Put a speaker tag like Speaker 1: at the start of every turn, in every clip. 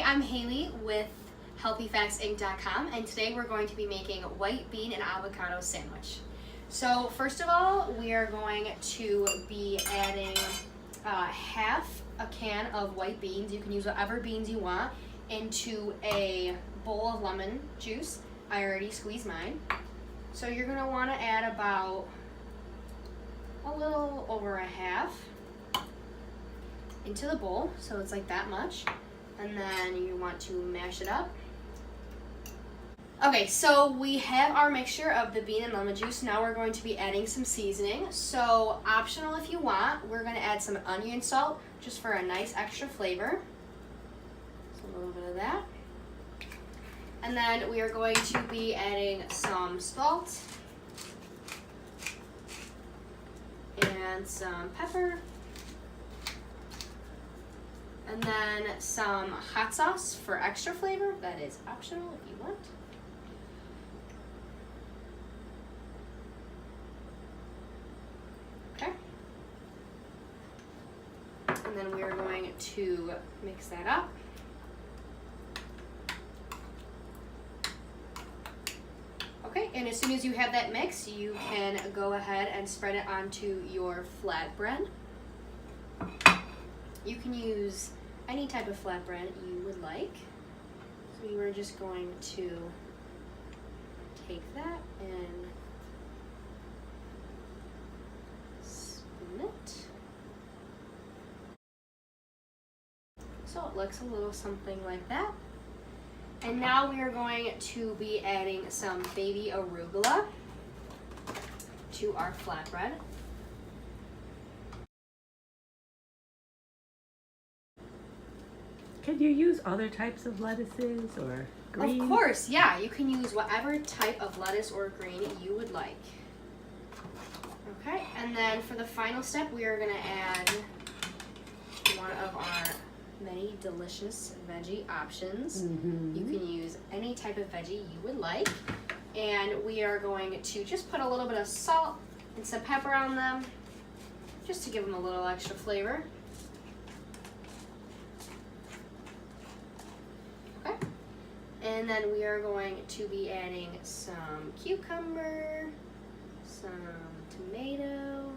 Speaker 1: I'm Haley with HealthyFactsInc.com, and today we're going to be making white bean and avocado sandwich. So first of all, we are going to be adding half a can of white beans. You can use whatever beans you want into a bowl of lemon juice. I already squeezed mine. So you're going to want to add about a little over a half into the bowl, so it's like that much. And then you want to mash it up. Okay, so we have our mixture of the bean and lemon juice. Now we're going to be adding some seasoning. So optional if you want, we're going to add some onion salt just for a nice extra flavor. So a little bit of that. And then we are going to be adding some salt and some pepper. And then some hot sauce for extra flavor. That is optional if you want. Okay. And then we are going to mix that up. Okay, and as soon as you have that mix, you can go ahead and spread it onto your flatbread. You can use any type of flatbread you would like. So you are just going to take that and spin it. So it looks a little something like that. And now we are going to be adding some baby arugula to our flatbread.
Speaker 2: Could you use other types of lettuces or greens?
Speaker 1: Of course, yeah. You can use whatever type of lettuce or green you would like. Okay, and then for the final step, we are going to add one of our many delicious veggie options. You can use any type of veggie you would like. And we are going to just put a little bit of salt and some pepper on them, just to give them a little extra flavor. Okay. And then we are going to be adding some cucumber, some tomato,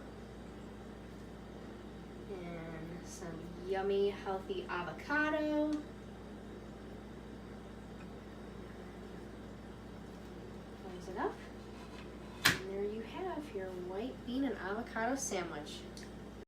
Speaker 1: and some yummy, healthy avocado. Close it up. And there you have your white bean and avocado sandwich.